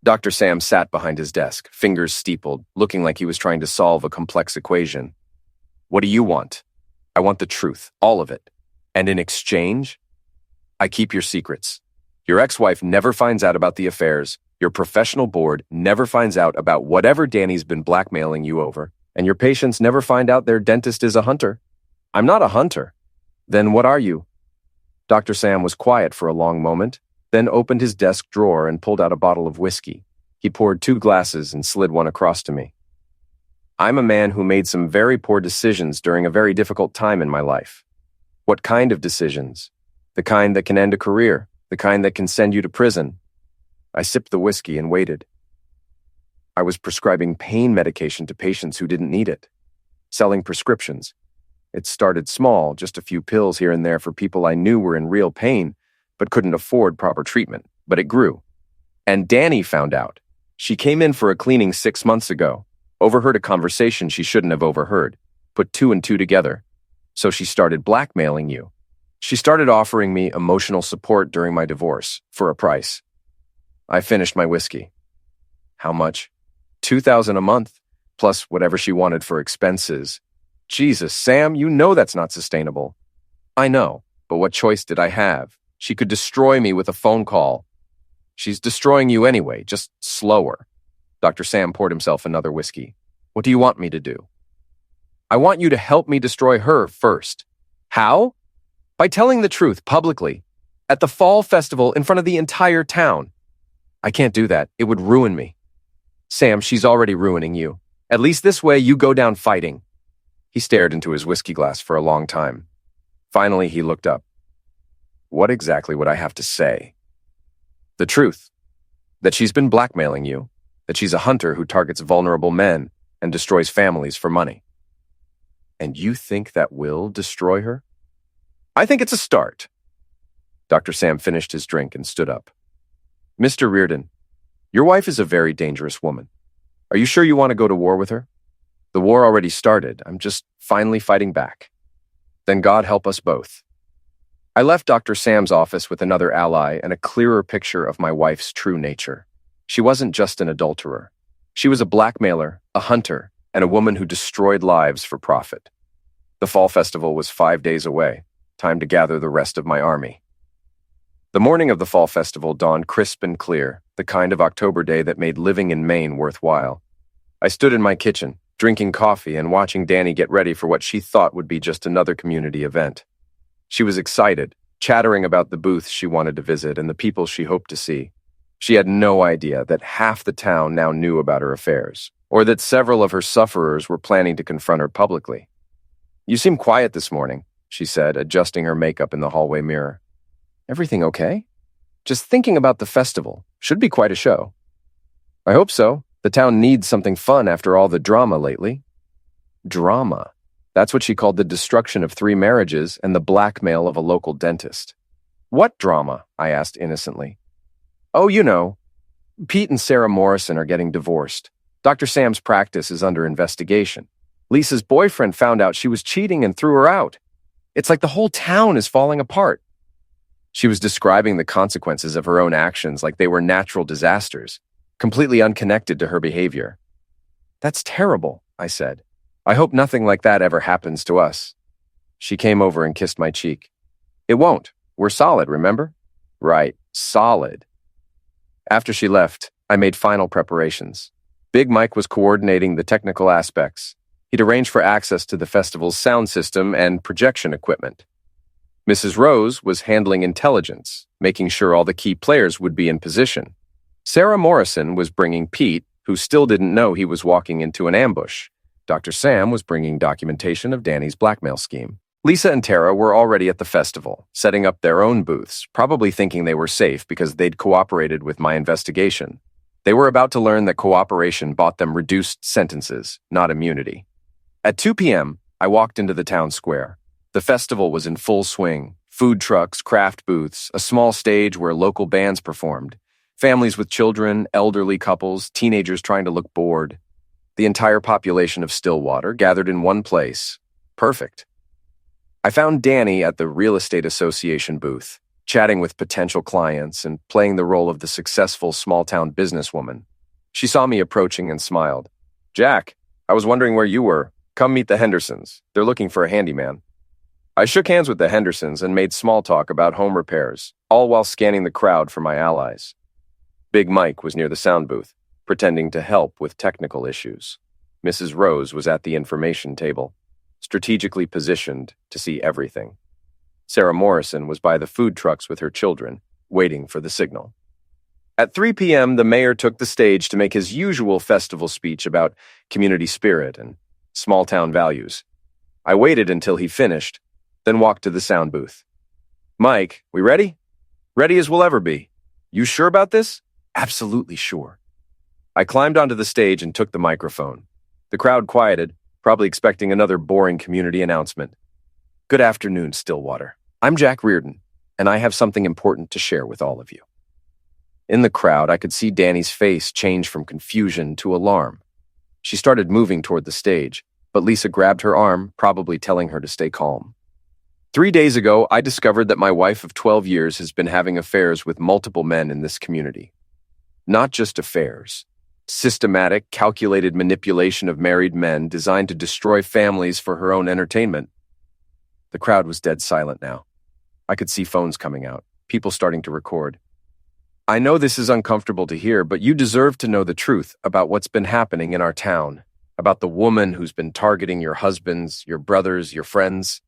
Dr. Sam sat behind his desk, fingers steepled, looking like he was trying to solve a complex equation. What do you want? I want the truth, all of it. And in exchange, I keep your secrets. Your ex-wife never finds out about the affairs, your professional board never finds out about whatever Danny's been blackmailing you over, and your patients never find out their dentist is a hunter. I'm not a hunter. Then what are you? Dr. Sam was quiet for a long moment, then opened his desk drawer and pulled out a bottle of whiskey. He poured 2 glasses and slid one across to me. I'm a man who made some very poor decisions during a very difficult time in my life. What kind of decisions? The kind that can end a career, the kind that can send you to prison. I sipped the whiskey and waited. I was prescribing pain medication to patients who didn't need it, selling prescriptions. It started small, just a few pills here and there for people I knew were in real pain, but couldn't afford proper treatment, but it grew. And Danny found out. She came in for a cleaning 6 months ago, overheard a conversation she shouldn't have overheard, put 2 and 2 together. So she started blackmailing you. She started offering me emotional support during my divorce, for a price. I finished my whiskey. How much? $2,000 a month, plus whatever she wanted for expenses. Jesus, Sam, you know that's not sustainable. I know, but what choice did I have? She could destroy me with a phone call. She's destroying you anyway, just slower. Dr. Sam poured himself another whiskey. What do you want me to do? I want you to help me destroy her first. How? By telling the truth publicly, at the fall festival in front of the entire town. I can't do that. It would ruin me. Sam, she's already ruining you. At least this way you go down fighting. He stared into his whiskey glass for a long time. Finally, he looked up. What exactly would I have to say? The truth. That she's been blackmailing you. That she's a hunter who targets vulnerable men and destroys families for money. And you think that will destroy her? I think it's a start. Dr. Sam finished his drink and stood up. Mr. Reardon, Your wife is a very dangerous woman. Are you sure you want to go to war with her? The war already started. I'm just finally fighting back. Then God help us both. I left Dr. Sam's office with another ally and a clearer picture of my wife's true nature. She wasn't just an adulterer. She was a blackmailer, a hunter, and a woman who destroyed lives for profit. The fall festival was 5 days away. Time to gather the rest of my army. The morning of the fall festival dawned crisp and clear, the kind of October day that made living in Maine worthwhile. I stood in my kitchen, drinking coffee and watching Danny get ready for what she thought would be just another community event. She was excited, chattering about the booths she wanted to visit and the people she hoped to see. She had no idea that half the town now knew about her affairs, or that several of her sufferers were planning to confront her publicly. "You seem quiet this morning," she said, adjusting her makeup in the hallway mirror. "Everything okay? Just thinking about the festival. Should be quite a show." "I hope so. The town needs something fun after all the drama lately." Drama. That's what she called the destruction of 3 marriages and the blackmail of a local dentist. "What drama?" I asked innocently. "Oh, you know. Pete and Sarah Morrison are getting divorced. Dr. Sam's practice is under investigation. Lisa's boyfriend found out she was cheating and threw her out. It's like the whole town is falling apart." She was describing the consequences of her own actions like they were natural disasters, completely unconnected to her behavior. "That's terrible," I said. "I hope nothing like that ever happens to us." She came over and kissed my cheek. "It won't. We're solid, remember?" "Right, solid." After she left, I made final preparations. Big Mike was coordinating the technical aspects. He'd arranged for access to the festival's sound system and projection equipment. Mrs. Rose was handling intelligence, making sure all the key players would be in position. Sarah Morrison was bringing Pete, who still didn't know he was walking into an ambush. Dr. Sam was bringing documentation of Danny's blackmail scheme. Lisa and Tara were already at the festival, setting up their own booths, probably thinking they were safe because they'd cooperated with my investigation. They were about to learn that cooperation bought them reduced sentences, not immunity. At 2 p.m., I walked into the town square. The festival was in full swing. Food trucks, craft booths, a small stage where local bands performed. Families with children, elderly couples, teenagers trying to look bored. The entire population of Stillwater gathered in one place. Perfect. I found Danny at the Real Estate Association booth, chatting with potential clients and playing the role of the successful small-town businesswoman. She saw me approaching and smiled. "Jack, I was wondering where you were. Come meet the Hendersons. They're looking for a handyman." I shook hands with the Hendersons and made small talk about home repairs, all while scanning the crowd for my allies. Big Mike was near the sound booth, pretending to help with technical issues. Mrs. Rose was at the information table, strategically positioned to see everything. Sarah Morrison was by the food trucks with her children, waiting for the signal. At 3 p.m., the mayor took the stage to make his usual festival speech about community spirit and small-town values. I waited until he finished, then walked to the sound booth. "Mike, we ready?" "Ready as we'll ever be." "You sure about this?" "Absolutely sure." I climbed onto the stage and took the microphone. The crowd quieted, probably expecting another boring community announcement. "Good afternoon, Stillwater. I'm Jack Reardon, and I have something important to share with all of you." In the crowd, I could see Danny's face change from confusion to alarm. She started moving toward the stage, but Lisa grabbed her arm, probably telling her to stay calm. 3 days ago, I discovered that my wife of 12 years has been having affairs with multiple men in this community. Not just affairs. Systematic, calculated manipulation of married men designed to destroy families for her own entertainment. The crowd was dead silent now. I could see phones coming out, people starting to record. "I know this is uncomfortable to hear, but you deserve to know the truth about what's been happening in our town, about the woman who's been targeting your husbands, your brothers, your friends."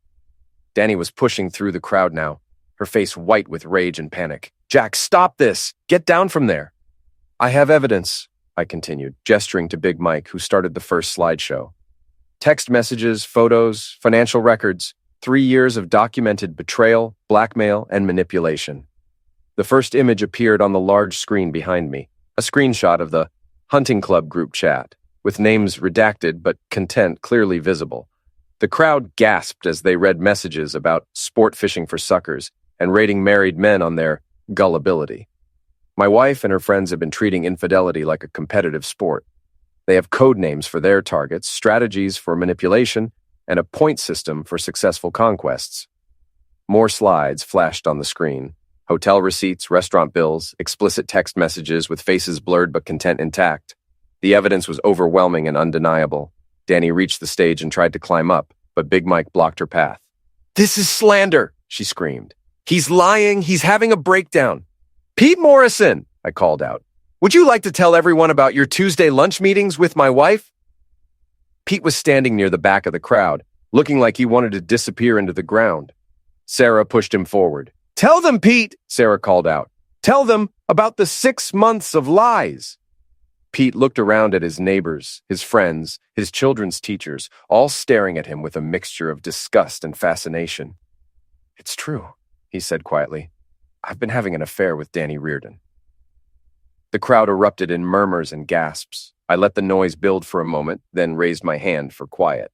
Danny was pushing through the crowd now, her face white with rage and panic. "Jack, stop this! Get down from there!" "I have evidence," I continued, gesturing to Big Mike, who started the first slideshow. Text messages, photos, financial records, 3 years of documented betrayal, blackmail, and manipulation. The first image appeared on the large screen behind me, a screenshot of the hunting club group chat, with names redacted but content clearly visible. The crowd gasped as they read messages about sport fishing for suckers and rating married men on their gullibility. My wife and her friends have been treating infidelity like a competitive sport. They have code names for their targets, strategies for manipulation, and a point system for successful conquests. More slides flashed on the screen. Hotel receipts, restaurant bills, explicit text messages with faces blurred but content intact. The evidence was overwhelming and undeniable. Danny reached the stage and tried to climb up, but Big Mike blocked her path. "This is slander," she screamed. "He's lying. He's having a breakdown." "Pete Morrison," I called out. "Would you like to tell everyone about your Tuesday lunch meetings with my wife?" Pete was standing near the back of the crowd, looking like he wanted to disappear into the ground. Sarah pushed him forward. "Tell them, Pete," Sarah called out. "Tell them about the 6 months of lies." Pete looked around at his neighbors, his friends, his children's teachers, all staring at him with a mixture of disgust and fascination. "It's true," he said quietly. "I've been having an affair with Danny Reardon." The crowd erupted in murmurs and gasps. I let the noise build for a moment, then raised my hand for quiet.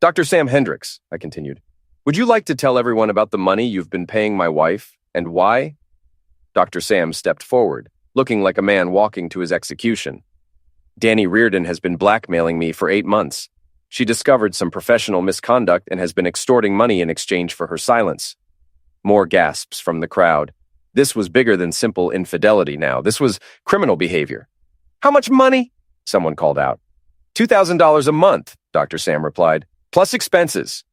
"Dr. Sam Hendricks," I continued, "would you like to tell everyone about the money you've been paying my wife, and why?" Dr. Sam stepped forward, looking like a man walking to his execution. "Danny Reardon has been blackmailing me for 8 months. She discovered some professional misconduct and has been extorting money in exchange for her silence." More gasps from the crowd. This was bigger than simple infidelity now. This was criminal behavior. "How much money?" someone called out. $2,000 a month, Dr. Sam replied, plus expenses.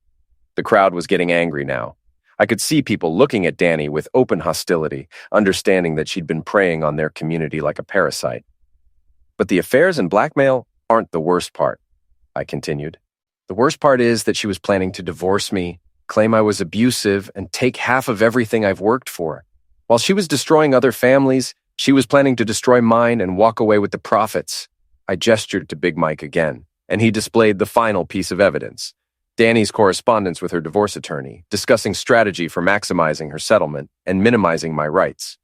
The crowd was getting angry now. I could see people looking at Danny with open hostility, understanding that she'd been preying on their community like a parasite. "But the affairs and blackmail aren't the worst part," I continued. "The worst part is that she was planning to divorce me, claim I was abusive, and take half of everything I've worked for. While she was destroying other families, she was planning to destroy mine and walk away with the profits." I gestured to Big Mike again, and he displayed the final piece of evidence. Danny's correspondence with her divorce attorney, discussing strategy for maximizing her settlement and minimizing my rights.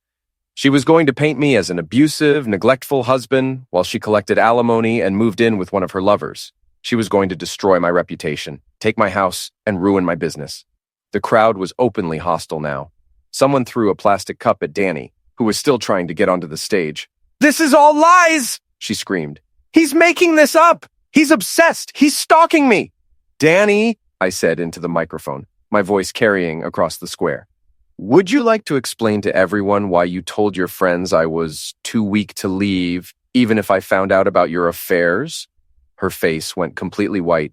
She was going to paint me as an abusive, neglectful husband while she collected alimony and moved in with one of her lovers. She was going to destroy my reputation, take my house, and ruin my business. The crowd was openly hostile now. Someone threw a plastic cup at Danny, who was still trying to get onto the stage. "This is all lies!" she screamed. "He's making this up! He's obsessed! He's stalking me!" "Danny," I said into the microphone, my voice carrying across the square, "would you like to explain to everyone why you told your friends I was too weak to leave, even if I found out about your affairs?" Her face went completely white.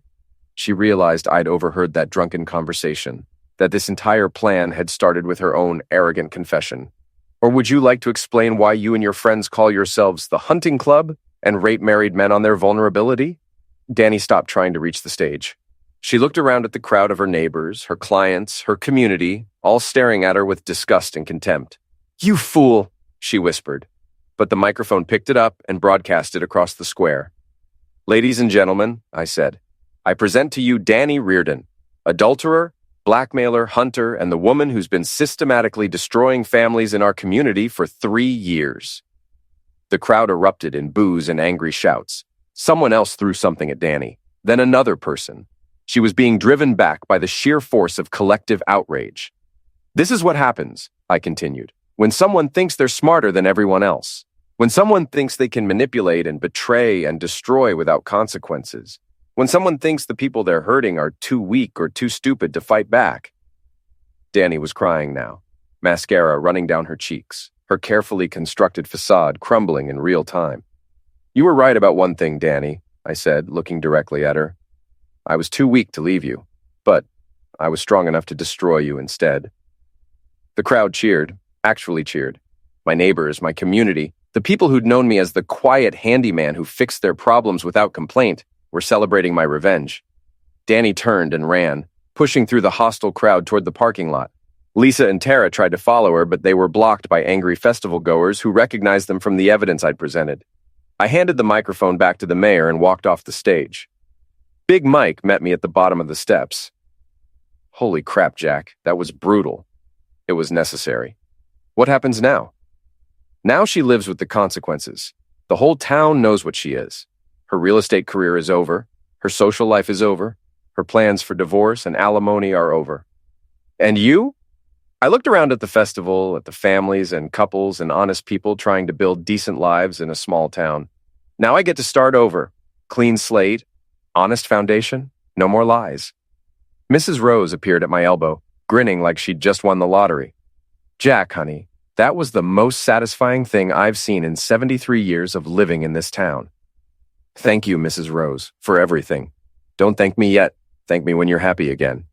She realized I'd overheard that drunken conversation, that this entire plan had started with her own arrogant confession. "Or would you like to explain why you and your friends call yourselves the Hunting Club and rape married men on their vulnerability?" Danny stopped trying to reach the stage. She looked around at the crowd of her neighbors, her clients, her community, all staring at her with disgust and contempt. "You fool," she whispered. But the microphone picked it up and broadcast it across the square. "Ladies and gentlemen," I said, "I present to you Danny Reardon, adulterer, blackmailer, hunter, and the woman who's been systematically destroying families in our community for 3 years." The crowd erupted in boos and angry shouts. Someone else threw something at Danny, then another person. She was being driven back by the sheer force of collective outrage. "This is what happens," I continued, "when someone thinks they're smarter than everyone else. When someone thinks they can manipulate and betray and destroy without consequences. When someone thinks the people they're hurting are too weak or too stupid to fight back." Danny was crying now, mascara running down her cheeks, her carefully constructed facade crumbling in real time. "You were right about one thing, Danny," I said, looking directly at her. "I was too weak to leave you, but I was strong enough to destroy you instead." The crowd cheered, actually cheered. My neighbors, my community, the people who'd known me as the quiet handyman who fixed their problems without complaint, were celebrating my revenge. Danny turned and ran, pushing through the hostile crowd toward the parking lot. Lisa and Tara tried to follow her, but they were blocked by angry festival goers who recognized them from the evidence I'd presented. I handed the microphone back to the mayor and walked off the stage. Big Mike met me at the bottom of the steps. "Holy crap, Jack, that was brutal. It was necessary. What happens now?" "Now she lives with the consequences. The whole town knows what she is. Her real estate career is over. Her social life is over. Her plans for divorce and alimony are over. And you? I looked around at the festival, at the families and couples and honest people trying to build decent lives in a small town. Now I get to start over. Clean slate, honest foundation, no more lies. Mrs. Rose appeared at my elbow, grinning like she'd just won the lottery. Jack, honey, that was the most satisfying thing I've seen in 73 years of living in this town. Thank you, Mrs. Rose, for everything. Don't thank me yet. Thank me when you're happy again.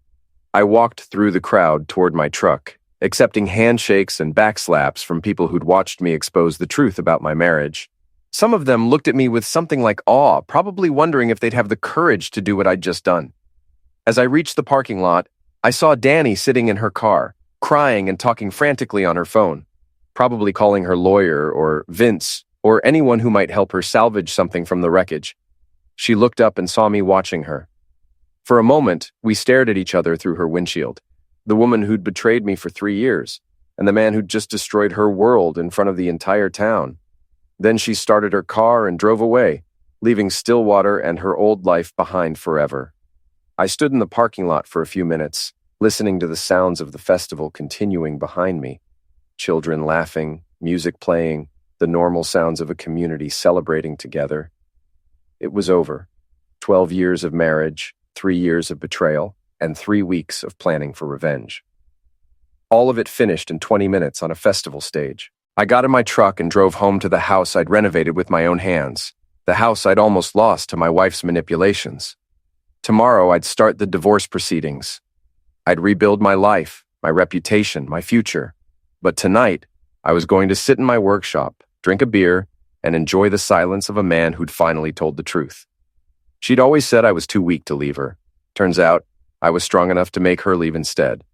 I walked through the crowd toward my truck, accepting handshakes and backslaps from people who'd watched me expose the truth about my marriage. Some of them looked at me with something like awe, probably wondering if they'd have the courage to do what I'd just done. As I reached the parking lot, I saw Danny sitting in her car, crying and talking frantically on her phone, probably calling her lawyer or Vince or anyone who might help her salvage something from the wreckage. She looked up and saw me watching her. For a moment, we stared at each other through her windshield, the woman who'd betrayed me for 3 years, and the man who'd just destroyed her world in front of the entire town. Then she started her car and drove away, leaving Stillwater and her old life behind forever. I stood in the parking lot for a few minutes, listening to the sounds of the festival continuing behind me. Children laughing, music playing, the normal sounds of a community celebrating together. It was over. 12 years of marriage, 3 years of betrayal, and 3 weeks of planning for revenge. All of it finished in 20 minutes on a festival stage. I got in my truck and drove home to the house I'd renovated with my own hands, the house I'd almost lost to my wife's manipulations. Tomorrow I'd start the divorce proceedings. I'd rebuild my life, my reputation, my future. But tonight, I was going to sit in my workshop, drink a beer, and enjoy the silence of a man who'd finally told the truth. She'd always said I was too weak to leave her. Turns out, I was strong enough to make her leave instead.